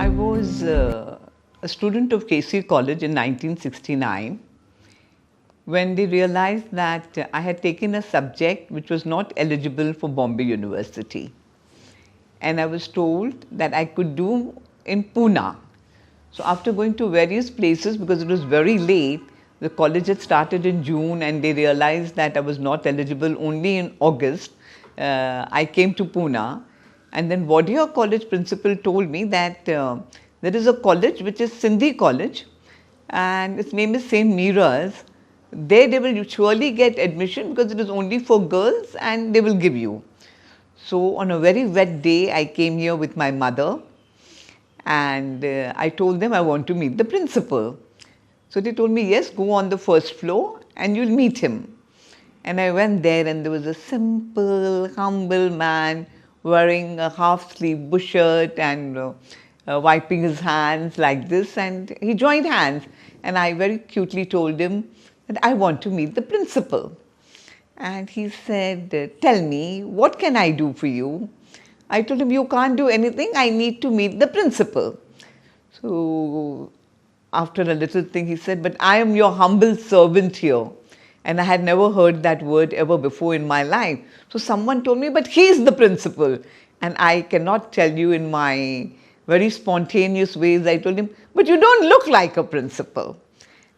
I was a student of KC College in 1969 when they realized that I had taken a subject which was not eligible for Bombay University. And I was told that I could do in Pune. So after going to various places, because it was very late, the college had started in June and they realized that I was not eligible only in August. I came to Pune. And then Wadia College principal told me that there is a college which is Sindhi college and its name is St. Mira's. There they will surely get admission because it is only for girls and they will give you. So on a very wet day, I came here with my mother and I told them I want to meet the principal. So they told me, yes, go on the first floor and you'll meet him. And I went there and there was a simple, humble man wearing a half-sleeve bush shirt and wiping his hands like this, and he joined hands. And I very cutely told him that I want to meet the principal. And he said, tell me, what can I do for you? I told him, you can't do anything, I need to meet the principal. So after a little thing, he said, but I am your humble servant here. And I had never heard that word ever before in my life. So someone told me, but he is the principal. And I cannot tell you, in my very spontaneous ways, I told him, but you don't look like a principal.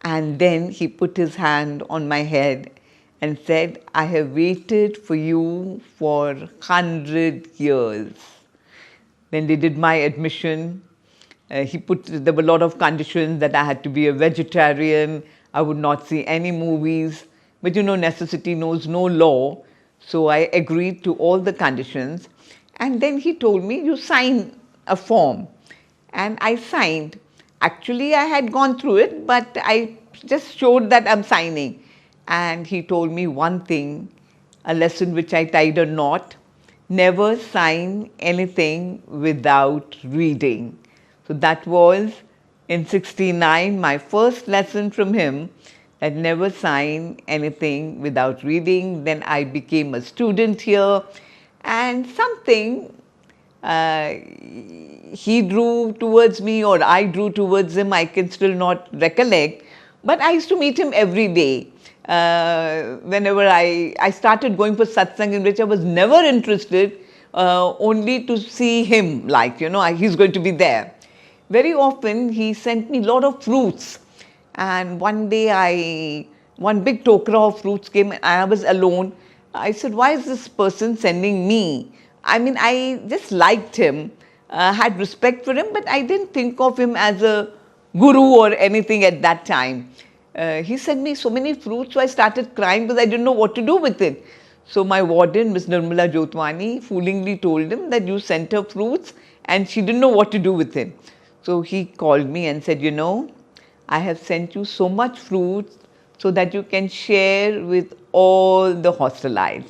And then he put his hand on my head and said, I have waited for you for 100 years. Then they did my admission. There were a lot of conditions that I had to be a vegetarian, I would not see any movies. But you know, necessity knows no law. So I agreed to all the conditions. And then he told me, you sign a form. And I signed. Actually, I had gone through it, but I just showed that I'm signing. And he told me one thing, a lesson which I tied a knot: never sign anything without reading. So that was in '69, my first lesson from him, that never sign anything without reading. Then I became a student here, and something he drew towards me or I drew towards him, I can still not recollect, but I used to meet him every day. Whenever I started going for satsang, in which I was never interested, only to see him, like, you know, he's going to be there. Very often he sent me a lot of fruits, and one day one big tokra of fruits came and I was alone. I said, why is this person sending me? I mean, I just liked him, had respect for him, but I didn't think of him as a guru or anything at that time. He sent me so many fruits, so I started crying because I didn't know what to do with it. So my warden, Miss Nirmala Jotwani, foolingly told him that you sent her fruits and she didn't know what to do with it. So he called me and said, you know, I have sent you so much fruits so that you can share with all the hostelites.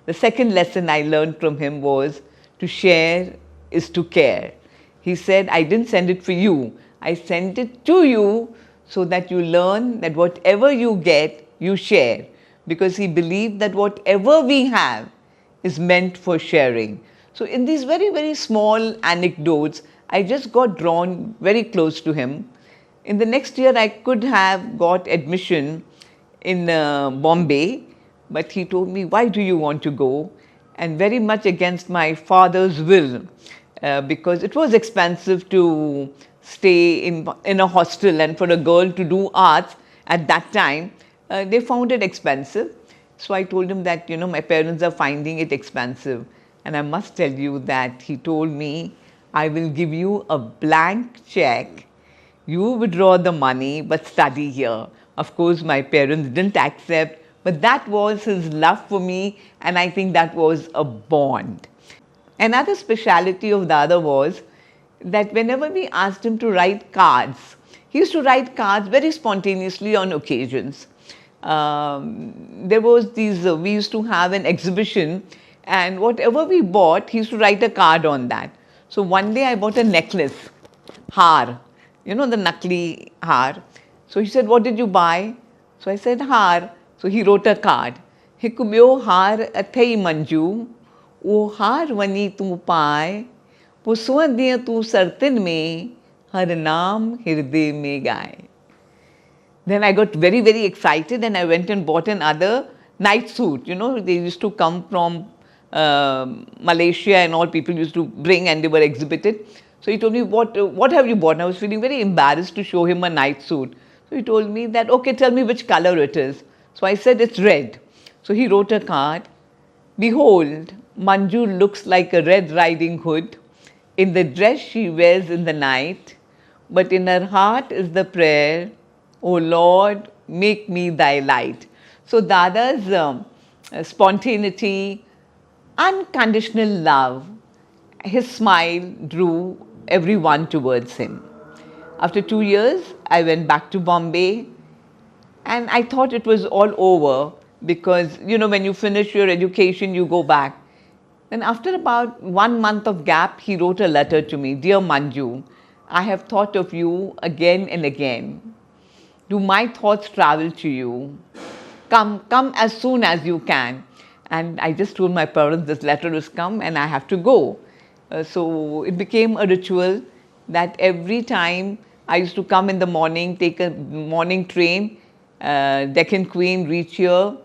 The second lesson I learned from him was to share is to care. He said, I didn't send it for you. I sent it to you so that you learn that whatever you get, you share. Because he believed that whatever we have is meant for sharing. So in these very, very small anecdotes, I just got drawn very close to him. In the next year, I could have got admission in Bombay, but he told me, why do you want to go? And very much against my father's will, because it was expensive to stay in a hostel, and for a girl to do arts at that time, they found it expensive. So I told him that, you know, my parents are finding it expensive. And I must tell you that he told me, I will give you a blank check. You withdraw the money, but study here. Of course, my parents didn't accept, but that was his love for me, and I think that was a bond. Another speciality of Dada was that whenever we asked him to write cards, he used to write cards very spontaneously on occasions. There was we used to have an exhibition, and whatever we bought, he used to write a card on that. So one day I bought a necklace, haar, you know, the nakli haar. So he said, what did you buy? So I said, haar. So he wrote a card. Hik byo haar athei Manju, o haar vani tu paai, वो सुअं दिए तू सरतिन में Har naam hirde mein gaye. Then I got very, very excited and I went and bought another night suit. You know, they used to come from Malaysia and all, people used to bring and they were exhibited. So he told me, what have you bought? And I was feeling very embarrassed to show him a night suit. So he told me that, okay, tell me which color it is. So I said, it's red. So he wrote a card. Behold, Manju looks like a Red Riding Hood in the dress she wears in the night, but in her heart is the prayer, O Lord, make me thy light. So Dada's spontaneity, unconditional love, his smile drew everyone towards him. After 2 years, I went back to Bombay and I thought it was all over because, you know, when you finish your education, you go back. Then after about 1 month of gap, he wrote a letter to me, Dear Manju, I have thought of you again and again. Do my thoughts travel to you? Come as soon as you can. And I just told my parents this letter has come and I have to go. So it became a ritual that every time I used to come in the morning, take a morning train, Deccan Queen, reach here,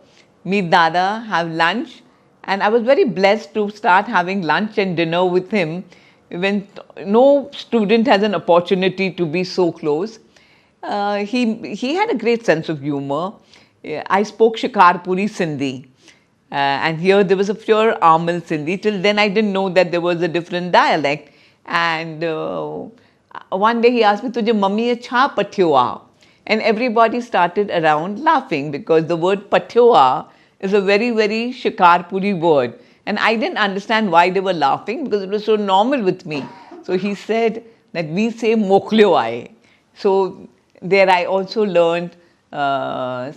meet Dada, have lunch. And I was very blessed to start having lunch and dinner with him when no student has an opportunity to be so close. He had a great sense of humor. I spoke Shikarpuri Sindhi. And here there was a pure Amal Sindhi. Till then I didn't know that there was a different dialect. And one day he asked me, Tujhe mummy acha pathyo aa? And everybody started around laughing because the word pathyo aa is a very, very Shikarpuri word. And I didn't understand why they were laughing because it was so normal with me. So he said that we say moklyo aaye. So there I also learned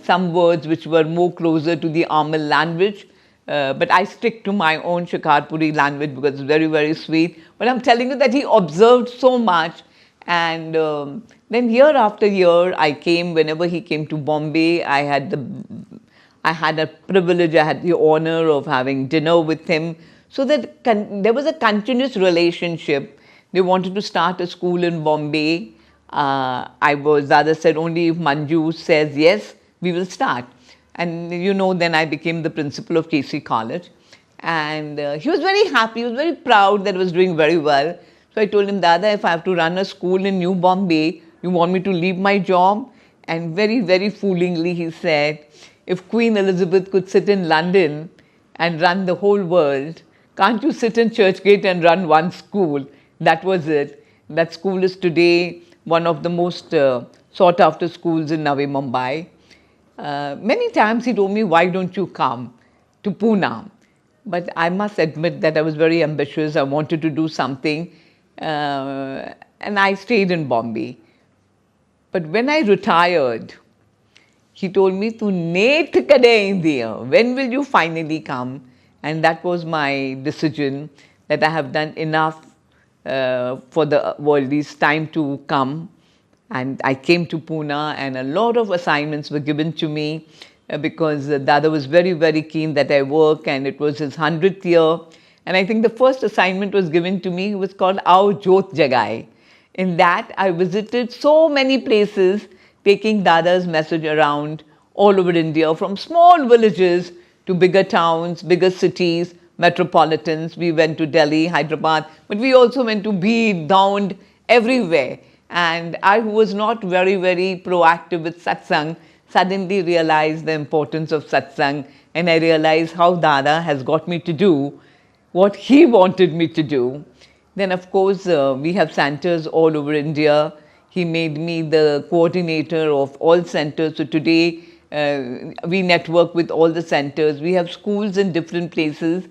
some words which were more closer to the Amal language. But I stick to my own Shikarpuri language because it's very, very sweet. But I'm telling you that he observed so much. And then year after year, I came, whenever he came to Bombay, I had a privilege, I had the honor of having dinner with him. So that there was a continuous relationship. They wanted to start a school in Bombay. Dada said, only if Manju says yes, we will start. And you know, then I became the principal of KC College. And he was very happy, he was very proud that I was doing very well. So I told him, Dada, if I have to run a school in New Bombay, you want me to leave my job? And very, very foolingly he said, if Queen Elizabeth could sit in London and run the whole world, can't you sit in Churchgate and run one school? That was it. That school is today one of the most sought after schools in Navi Mumbai. Many times he told me, why don't you come to Pune? But I must admit that I was very ambitious. I wanted to do something. And I stayed in Bombay. But when I retired, he told me, Tu net kade India, when will you finally come? And that was my decision that I have done enough for the world. It's time to come. And I came to Pune and a lot of assignments were given to me because Dada was very, very keen that I work and it was his 100th year. And I think the first assignment was given to me, it was called Aao Jyot Jagaye. In that, I visited so many places, taking Dada's message around all over India, from small villages to bigger towns, bigger cities, metropolitans. We went to Delhi, Hyderabad, but we also went to Bid, Daund, everywhere. And I, who was not very, very proactive with satsang, suddenly realized the importance of satsang, and I realized how Dada has got me to do what he wanted me to do. Then of course, we have centers all over India. He made me the coordinator of all centers. So today, we network with all the centers. We have schools in different places.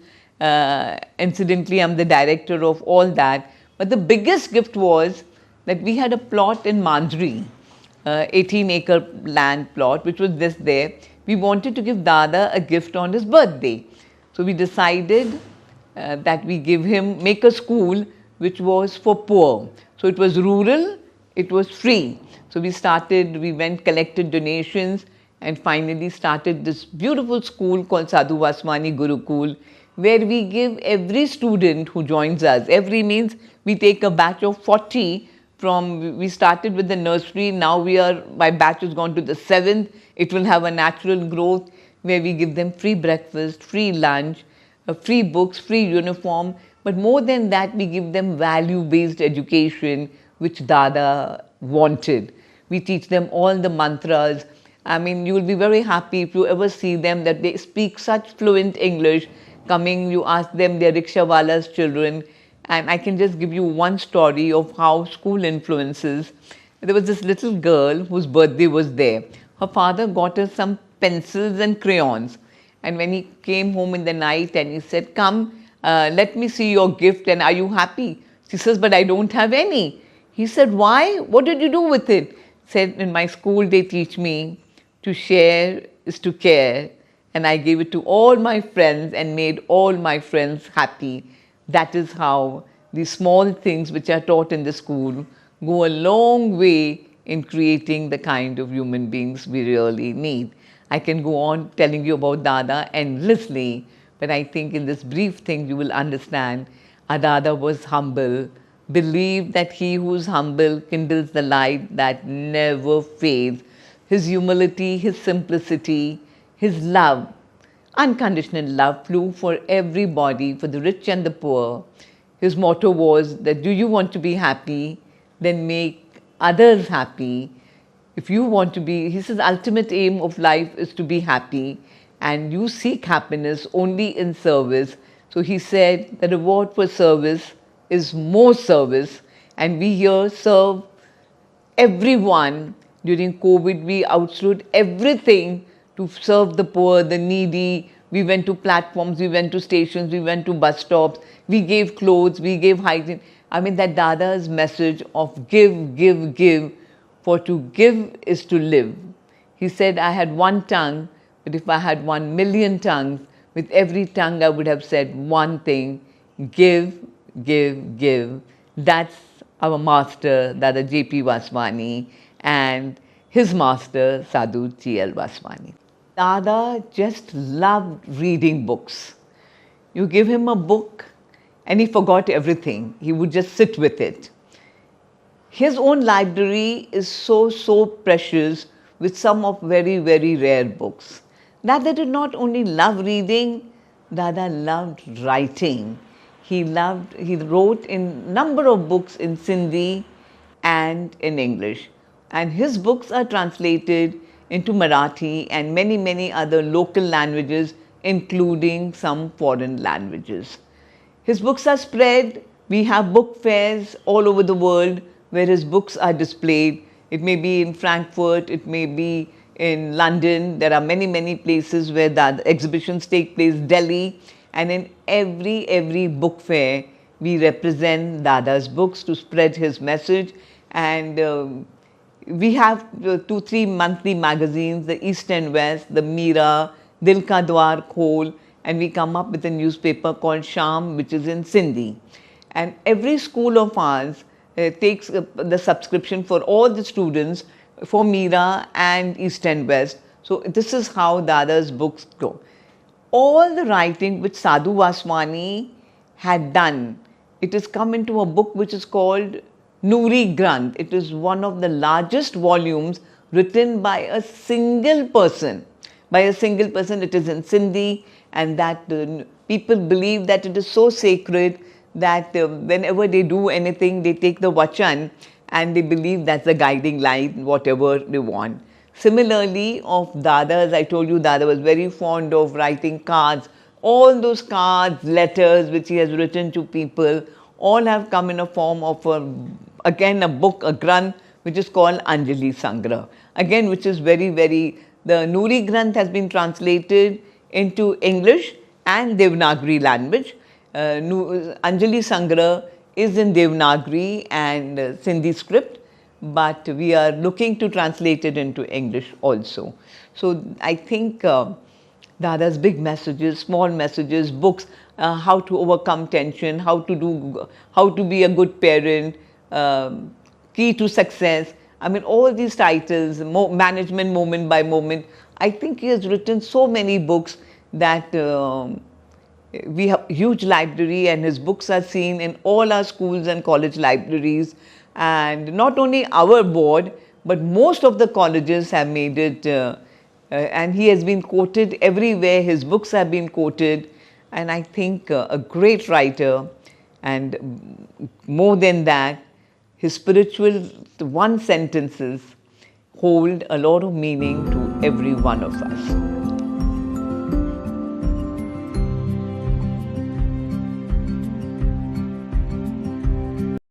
Incidentally, I'm the director of all that. But the biggest gift was that we had a plot in Manjri, 18-acre land plot, which was just there. We wanted to give Dada a gift on his birthday. So we decided that we make a school which was for poor. So it was rural, it was free. So we went, collected donations and finally started this beautiful school called Sadhu Vaswani Gurukul, where we give every student who joins us, every means we take a batch of 40 we started with the nursery, now my batch has gone to the 7th. It will have a natural growth where we give them free breakfast, free lunch, free books, free uniform. But more than that, we give them value-based education, which Dada wanted. We teach them all the mantras. I mean, you will be very happy if you ever see them that they speak such fluent English. Coming, you ask them, they're rickshawala's children. And I can just give you one story of how school influences. There was this little girl whose birthday was there. Her father got her some pencils and crayons. And when he came home in the night and he said, come, let me see your gift and are you happy? She says, but I don't have any. He said, why? What did you do with it? Said, in my school they teach me to share is to care. And I gave it to all my friends and made all my friends happy. That is how the small things which are taught in the school go a long way in creating the kind of human beings we really need. I can go on telling you about Dada endlessly, but I think in this brief thing you will understand our Dada was humble, believed that he who is humble kindles the light that never fades. His humility, his simplicity, his love, unconditional love flew for everybody, for the rich and the poor. His motto was that do you want to be happy, then make others happy. If you want to be, he says, ultimate aim of life is to be happy and you seek happiness only in service. So he said the reward for service is more service, and we here serve everyone. During COVID, we outstood everything to serve the poor, the needy. We went to platforms, we went to stations, we went to bus stops, we gave clothes, we gave hygiene. I mean, that Dada's message of give, give, give, for to give is to live. He said, I had one tongue, but if I had 1,000,000 tongues, with every tongue I would have said one thing, give, give, give. That's our master, Dada J.P. Vaswani, and his master, Sadhu T.L. Vaswani. Dada just loved reading books. You give him a book and he forgot everything. He would just sit with it. His own library is so precious with some of very rare books. Dada did not only love reading, Dada loved writing. He wrote in number of books in Sindhi and in English. And his books are translated into Marathi and many other local languages, including some foreign languages. His books are spread. We have book fairs all over the world where his books are displayed. It may be in Frankfurt, it may be in London. There are many places where the exhibitions take place, Delhi. And in every book fair, we represent Dada's books to spread his message. And we have 2-3 monthly magazines, the East and West, the Meera, Dil Ka Dwar Khol, and we come up with a newspaper called Sham, which is in Sindhi. And every school of ours takes the subscription for all the students for Meera and East and West. So this is how Dada's books go. All the writing which Sadhu Vaswani had done, it has come into a book which is called Noori Granth. It is one of the largest volumes written by a single person. By a single person, it is in Sindhi, and that people believe that it is so sacred that whenever they do anything, they take the vachan and they believe that's the guiding light, whatever they want. Similarly, of Dada, as I told you, Dada was very fond of writing cards. All those cards, letters which he has written to people, all have come in a form of again a book, a granth, which is called Anjali Sangrah. Again, which is very, the Noori Granth has been translated into English and Devanagari language. Anjali Sangrah is in Devanagari and Sindhi script, but we are looking to translate it into English also. So I think Dada's big messages, small messages, books, how to overcome tension, how to be a good parent, key to success. I mean, all these titles, management moment by moment. I think he has written so many books that We have huge library, and his books are seen in all our schools and college libraries. And not only our board, but most of the colleges have made it, and he has been quoted everywhere. His books have been quoted, and I think a great writer. And more than that, his spiritual one sentences hold a lot of meaning to every one of us.